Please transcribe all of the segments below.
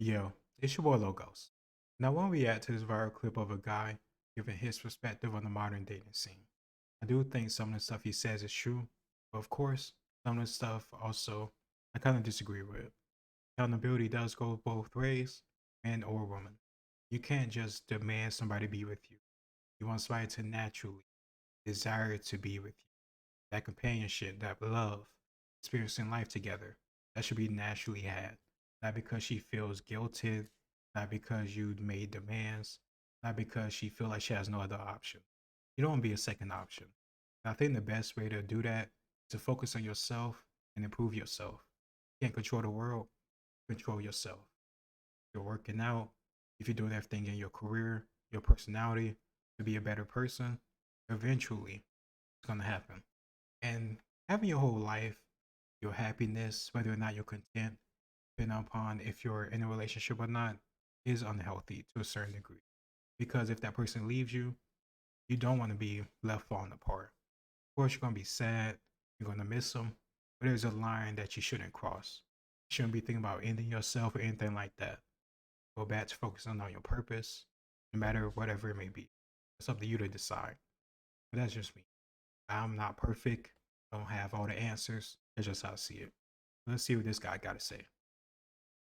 Yo, it's your boy Logos. Now, I want to react to this viral clip of a guy giving his perspective on the modern dating scene. I do think some of the stuff he says is true, but of course, some of the stuff also I kind of disagree with. Accountability does go both ways, man or woman. You can't just demand somebody be with you. You want somebody to naturally desire to be with you. That companionship, that love, experiencing life together, that should be naturally had. Not because she feels guilted, not because you made demands, not because she feels like she has no other option. You don't want to be a second option. And I think the best way to do that is to focus on yourself and improve yourself. You can't control the world, control yourself. If you're working out, if you're doing everything in your career, your personality to be a better person, eventually it's going to happen. And having your whole life, your happiness, whether or not you're content, depending upon if you're in a relationship or not, is unhealthy to a certain degree. Because if that person leaves you, you don't want to be left falling apart. Of course, you're going to be sad, you're going to miss them, but there's a line that you shouldn't cross. You shouldn't be thinking about ending yourself or anything like that. Go back to focusing on your purpose, no matter whatever it may be. It's up to you to decide. But that's just me. I'm not perfect. I don't have all the answers. That's just how I see it. Let's see what this guy got to say.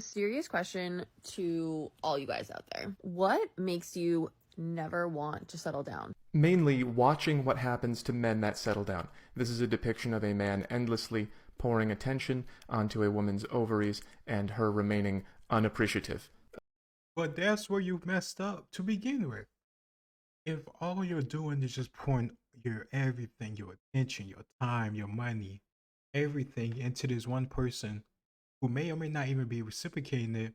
Serious question to all you guys out there. What makes you never want to settle down? Mainly watching what happens to men that settle down. This is a depiction of a man endlessly pouring attention onto a woman's ovaries and her remaining unappreciative. But that's where you messed up to begin with. If all you're doing is just pouring your everything, your attention, your time, your money, everything into this one person who may or may not even be reciprocating it,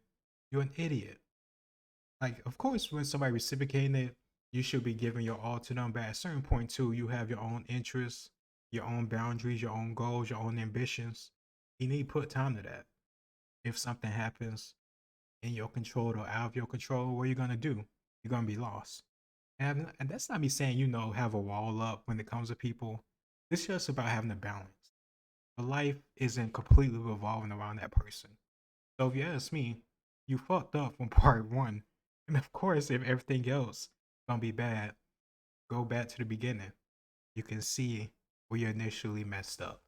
you're an idiot. Like, of course, when somebody reciprocating it, you should be giving your all to them. But at a certain point, too, you have your own interests, your own boundaries, your own goals, your own ambitions. You need to put time to that. If something happens in your control or out of your control, what are you going to do? You're going to be lost. And that's not me saying, have a wall up when it comes to people. It's just about having a balance. But life isn't completely revolving around that person. So if you ask me, you fucked up from part one. And of course, if everything else gonna be bad, go back to the beginning. You can see where you initially messed up.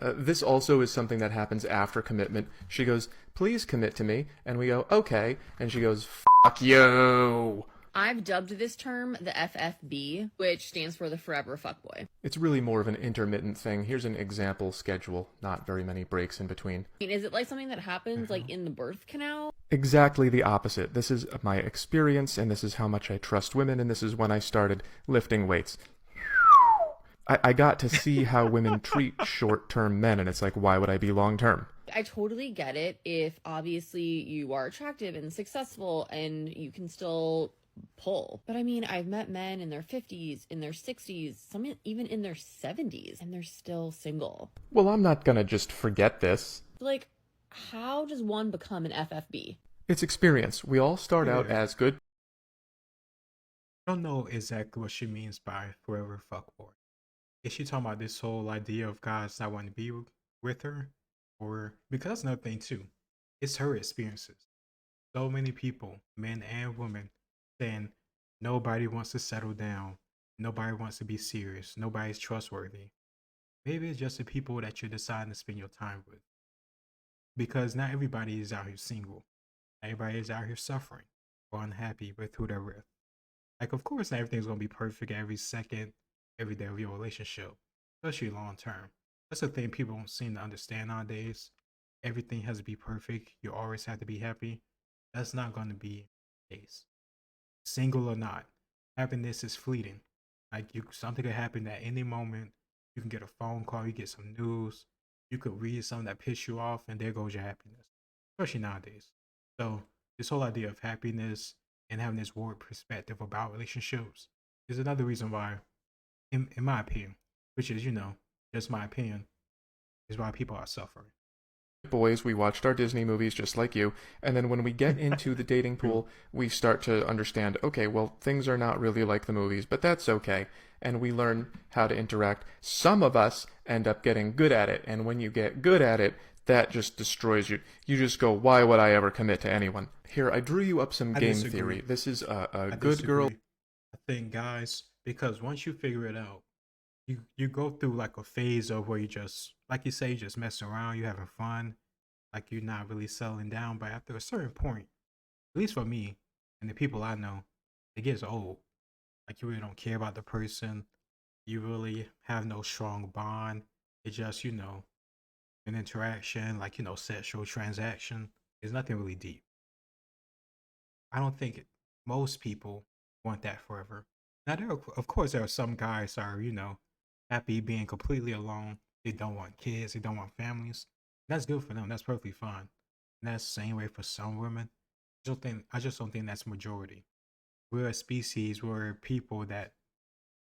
This also is something that happens after commitment. She goes, "Please commit to me," and we go, "Okay," and she goes, "Fuck you." I've dubbed this term the FFB, which stands for the forever fuckboy. It's really more of an intermittent thing. Here's an example schedule, not very many breaks in between. I mean, is it like something that happens like in the birth canal? Exactly the opposite. This is my experience, and this is how much I trust women, and this is when I started lifting weights. I got to see how women treat short-term men, and it's like, why would I be long-term? I totally get it if obviously you are attractive and successful and you can still pull. But I mean, I've met men in their 50s, in their 60s, some even in their 70s, and they're still single. Well, I'm not gonna just forget this. Like, how does one become an FFB? It's experience. We all start out as good. I don't know exactly what she means by forever fuckboy. Is she talking about this whole idea of guys not wanting to be with her? Or because that's another thing too. It's her experiences. So many people, men and women, saying nobody wants to settle down, nobody wants to be serious, nobody's trustworthy. Maybe it's just the people that you're deciding to spend your time with. Because not everybody is out here single. Everybody is out here suffering or unhappy with who they're with. Like, of course, not everything's gonna be perfect every second, every day of your relationship, especially long term. That's the thing people don't seem to understand nowadays. Everything has to be perfect. You always have to be happy. That's not going to be the case. Single or not, happiness is fleeting. Like, something could happen at any moment. You can get a phone call, you get some news, you could read something that pisses you off, and there goes your happiness. Especially nowadays. So this whole idea of happiness and having this warped perspective about relationships is another reason why, in my opinion, which is, just my opinion, is why people are suffering. Boys, we watched our Disney movies just like you, and then when we get into the dating pool, we start to understand, okay, well, things are not really like the movies, but that's okay, and we learn how to interact. Some of us end up getting good at it, and when you get good at it, that just destroys you. You just go, why would I ever commit to anyone? Here, I drew you up some I game disagree. theory. This is a I good girl. disagree. I think guys, because once you figure it out, you go through like a phase of where you just, like you say, you just messing around, you having fun, like you're not really settling down. But after a certain point, at least for me and the people I know, it gets old. Like you really don't care about the person. You really have no strong bond. It's just, an interaction, like, sexual transaction. There's nothing really deep. I don't think most people want that forever. Now, of course, there are some guys are, happy being completely alone. They don't want kids. They don't want families. That's good for them. That's perfectly fine. And that's the same way for some women. I just don't think that's majority. We're a species. We're people that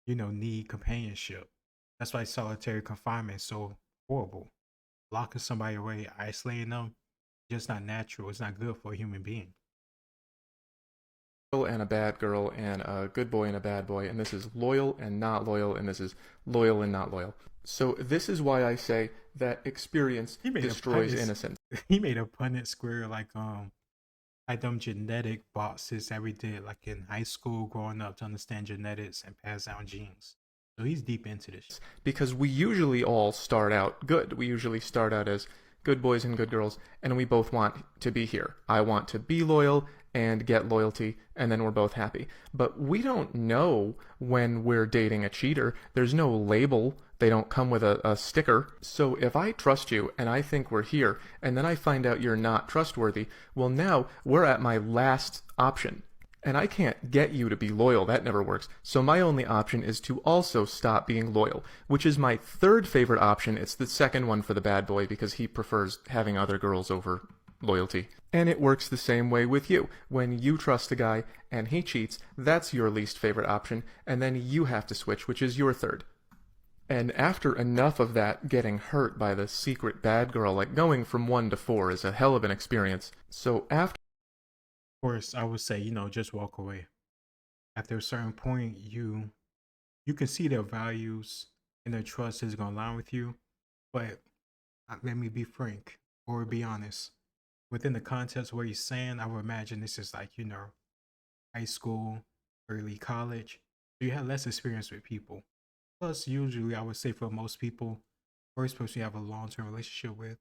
need companionship. That's why solitary confinement is so horrible. Locking somebody away, isolating them, just not natural. It's not good for a human being. And a bad girl and a good boy and a bad boy, and this is loyal and not loyal, and this is loyal and not loyal. So this is why I say that experience destroys innocence. He made a Punnett square like them genetic boxes that we did like in high school growing up to understand genetics and pass down genes. So he's deep into this. Because we usually all start out good. We usually start out as good boys and good girls, and we both want to be here. I want to be loyal and get loyalty, and then we're both happy. But we don't know when we're dating a cheater. There's no label. They don't come with a sticker. So if I trust you and I think we're here, and then I find out you're not trustworthy, well, now we're at my last option. And I can't get you to be loyal. That never works. So my only option is to also stop being loyal, which is my third favorite option. It's the second one for the bad boy because he prefers having other girls over loyalty. And it works the same way with you. When you trust a guy and he cheats, that's your least favorite option, and then you have to switch, which is your third. And after enough of that getting hurt by the secret bad girl, like going from 1 to 4 is a hell of an experience. So after Course, I would say, just walk away. After a certain point, you can see their values and their trust is gonna align with you. But let me be frank or be honest. Within the context of what you're saying, I would imagine this is like, high school, early college. So you have less experience with people. Plus, usually I would say for most people, first person you have a long-term relationship with,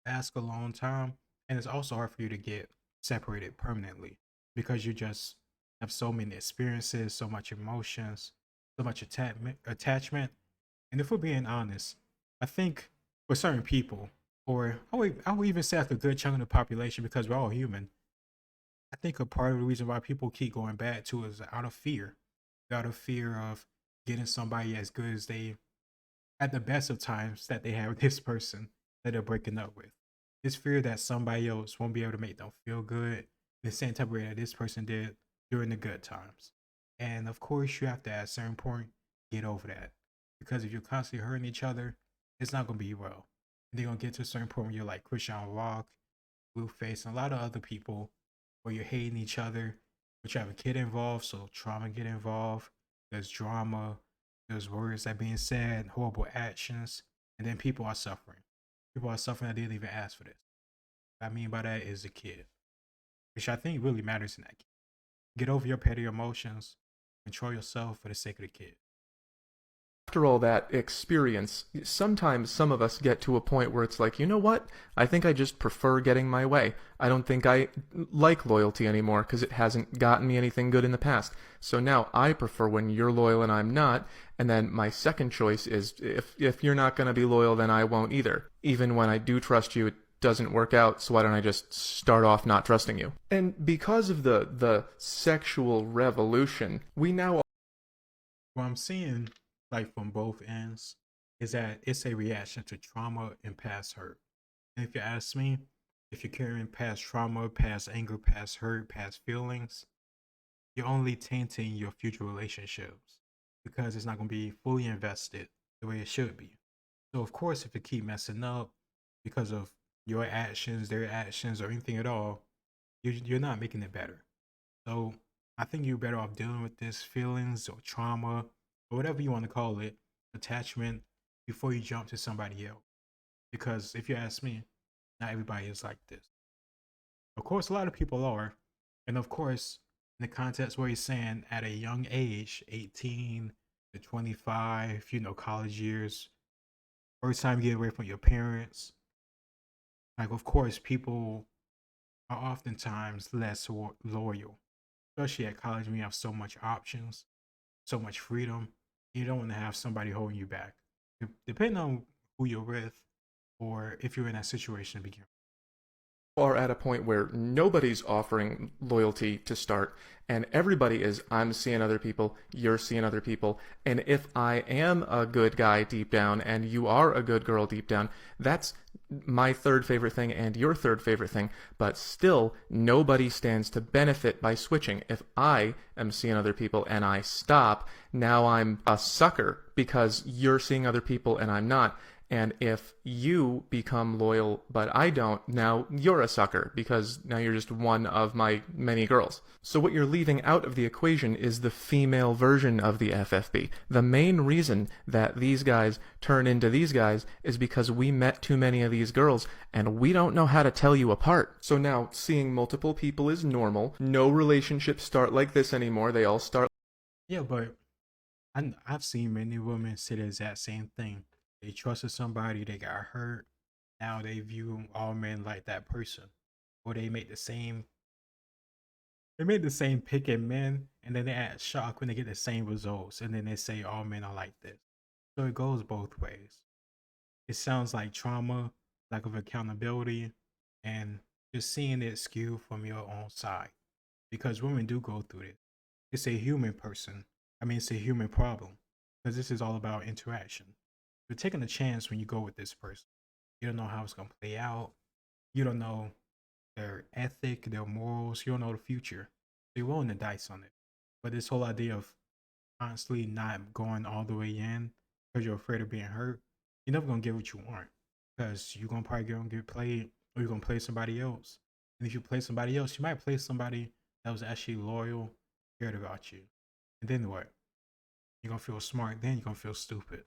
ask a long time, and it's also hard for you to get separated permanently because you just have so many experiences, so much emotions, so much attachment. And if we're being honest, I think for certain people, or I would even say like a good chunk of the population, because we're all human, I think a part of the reason why people keep going back to is out of fear. Out of fear of getting somebody as good as they, at the best of times, that they have with this person that they're breaking up with. This fear that somebody else won't be able to make them feel good the same type of way that this person did during the good times. And of course, you have to at a certain point get over that. Because if you're constantly hurting each other, it's not going to be well. And they're going to get to a certain point where you're like Christian Rock, Blueface, and a lot of other people where you're hating each other, but you have a kid involved, so trauma get involved. There's drama, there's words that being said, horrible actions, and then people are suffering. People are suffering that didn't even ask for this. What I mean by that is the kid, which I think really matters in that kid. Get over your petty emotions, control yourself for the sake of the kid. After all that experience, sometimes some of us get to a point where it's like, you know what? I think I just prefer getting my way. I don't think I like loyalty anymore because it hasn't gotten me anything good in the past. So now I prefer when you're loyal and I'm not. And then my second choice is if you're not going to be loyal, then I won't either. Even when I do trust you, it doesn't work out, so why don't I just start off not trusting you? And because of the sexual revolution, we now... What I'm seeing, like from both ends, is that it's a reaction to trauma and past hurt. And if you ask me, if you're carrying past trauma, past anger, past hurt, past feelings, you're only tainting your future relationships because it's not going to be fully invested the way it should be. So of course, if you keep messing up because of your actions, their actions, or anything at all, you're not making it better. So I think you're better off dealing with this feelings or trauma or whatever you want to call it, attachment, before you jump to somebody else. Because if you ask me, Not everybody is like this. Of course, a lot of people are. And of course, in the context where he's saying at a young age, 18 to 25, college years, first time you get away from your parents, like, of course, people are oftentimes less loyal, especially at college when you have so much options, so much freedom. You don't want to have somebody holding you back. Depending on who you're with or if you're in that situation to begin. Are at a point where nobody's offering loyalty to start, and everybody is, I'm seeing other people, you're seeing other people, and if I am a good guy deep down and you are a good girl deep down, that's my third favorite thing and your third favorite thing, but still nobody stands to benefit by switching. If I am seeing other people and I stop, now I'm a sucker because you're seeing other people and I'm not. And if you become loyal but I don't, now you're a sucker because now you're just one of my many girls. So what you're leaving out of the equation is the female version of the FFB. The main reason that these guys turn into these guys is because we met too many of these girls and we don't know how to tell you apart. So now seeing multiple people is normal. No relationships start like this anymore. They all start. Yeah, but I've seen many women say the exact same thing. They trusted somebody, they got hurt. Now they view all men like that person. Or they make the same pick at men, and then they act shocked when they get the same results, and then they say all men are like this. So it goes both ways. It sounds like trauma, lack of accountability, and just seeing it skewed from your own side. Because women do go through this. It's a human person. It's a human problem. Because this is all about interaction. You're taking a chance when you go with this person. You don't know how it's going to play out. You don't know their ethic, their morals. You don't know the future. So you're rolling the dice on it. But this whole idea of constantly not going all the way in because you're afraid of being hurt, you're never going to get what you want. Because you're going to probably get played, or you're going to play somebody else. And if you play somebody else, you might play somebody that was actually loyal, cared about you. And then what? You're going to feel smart, then you're going to feel stupid.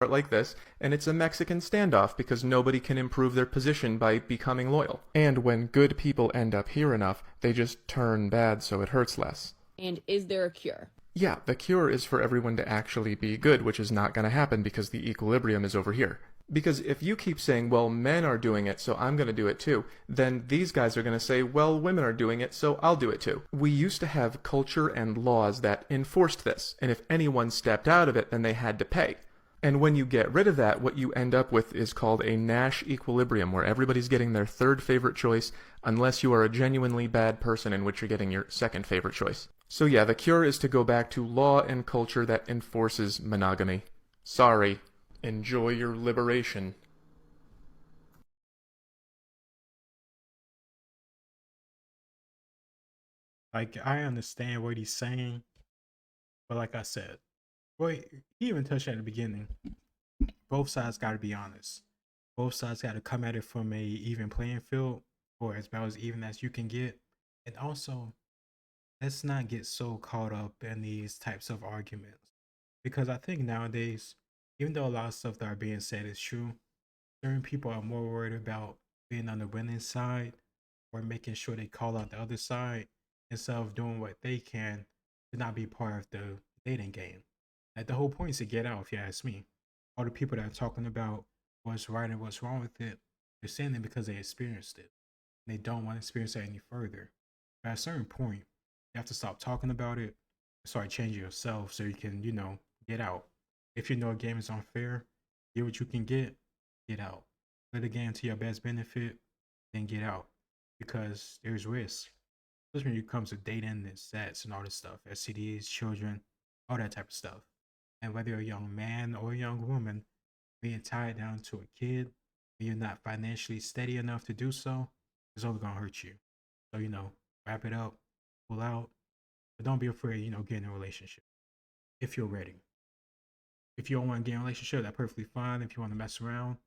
Like this, and it's a Mexican standoff because nobody can improve their position by becoming loyal. And when good people end up here enough, they just turn bad so it hurts less. And is there a cure? Yeah, the cure is for everyone to actually be good, which is not going to happen because the equilibrium is over here. Because if you keep saying, well, men are doing it, so I'm going to do it too, then these guys are going to say, well, women are doing it, so I'll do it too. We used to have culture and laws that enforced this, and if anyone stepped out of it, then they had to pay. And when you get rid of that, what you end up with is called a Nash equilibrium, where everybody's getting their third favorite choice, unless you are a genuinely bad person, in which you're getting your second favorite choice. So yeah, the cure is to go back to law and culture that enforces monogamy. Sorry. Enjoy your liberation. Like, I understand what he's saying, but like I said, well, he even touched at the beginning. Both sides got to be honest. Both sides got to come at it from a even playing field, or as about as even as you can get. And also, let's not get so caught up in these types of arguments, because I think nowadays, even though a lot of stuff that are being said is true, certain people are more worried about being on the winning side or making sure they call out the other side instead of doing what they can to not be part of the dating game. Like, the whole point is to get out, if you ask me. All the people that are talking about what's right and what's wrong with it, they're saying it because they experienced it. And they don't want to experience it any further. But at a certain point, you have to stop talking about it and start changing yourself so you can, get out. If you know a game is unfair, get what you can get out. Play the game to your best benefit, then get out. Because there's risk. Especially when it comes to dating and sex and all this stuff, STDs, children, all that type of stuff. And whether you're a young man or a young woman, being tied down to a kid and you're not financially steady enough to do so, it's only gonna hurt you. So, wrap it up, pull out, but don't be afraid, getting in a relationship if you're ready. If you don't want to get in a relationship, that's perfectly fine. If you want to mess around,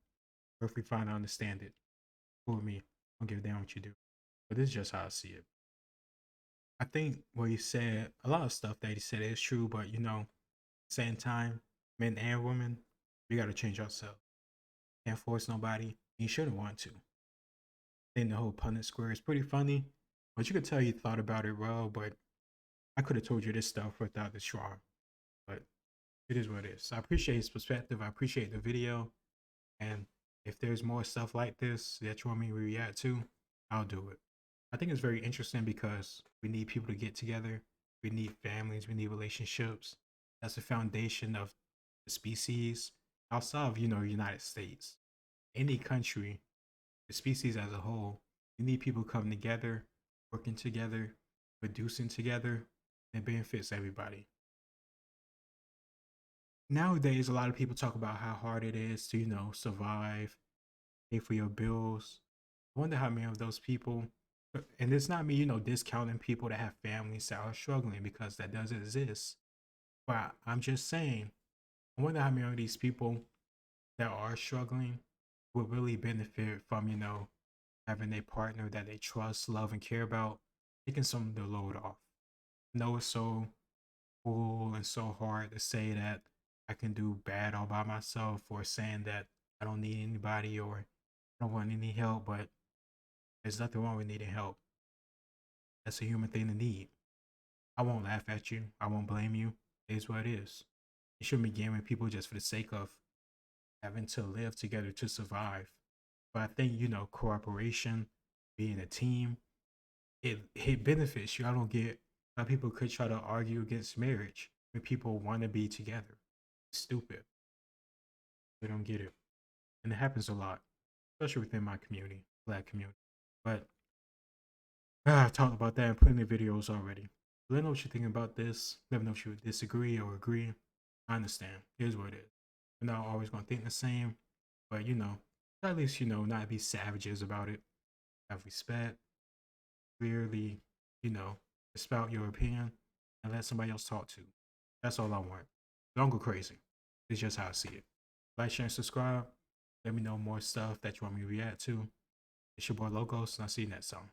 perfectly fine. I understand it. Cool with me. I don't give a damn what you do. But this is just how I see it. I think what he said, a lot of stuff that he said is true, but same time, men and women, we gotta change ourselves. Can't force nobody. You shouldn't want to. I think the whole Punnett Square is pretty funny, but you could tell you thought about it well, but I could have told you this stuff without the straw. But it is what it is. So I appreciate his perspective. I appreciate the video. And if there's more stuff like this that you want me to react to, I'll do it. I think it's very interesting because we need people to get together. We need families. We need relationships. That's the foundation of the species outside of, United States. Any country, the species as a whole, we need people coming together, working together, producing together, and it benefits everybody. Nowadays, a lot of people talk about how hard it is to, survive, pay for your bills. I wonder how many of those people, and it's not me, discounting people that have families that are struggling because that does exist. But I'm just saying, I wonder how many of these people that are struggling would really benefit from, having a partner that they trust, love, and care about, taking some of the load off. I know it's so cool and so hard to say that I can do bad all by myself, or saying that I don't need anybody or I don't want any help, but there's nothing wrong with needing help. That's a human thing to need. I won't laugh at you. I won't blame you. It is what it is. You shouldn't be gaming people just for the sake of having to live together to survive. But I think, cooperation, being a team, it benefits you. I don't get how people could try to argue against marriage when people want to be together. It's stupid. They don't get it. And it happens a lot, especially within my community, Black community. But I've talked about that in plenty of videos already. Let me know what you think about this. Let me know if you disagree or agree. I understand. Here's what it is. We're not always going to think the same, but at least, not be savages about it. Have respect. Clearly, spout your opinion and let somebody else talk to. That's all I want. Don't go crazy. It's just how I see it. Like, share, and subscribe. Let me know more stuff that you want me to react to. It's your boy Logos, and I'll see you next time.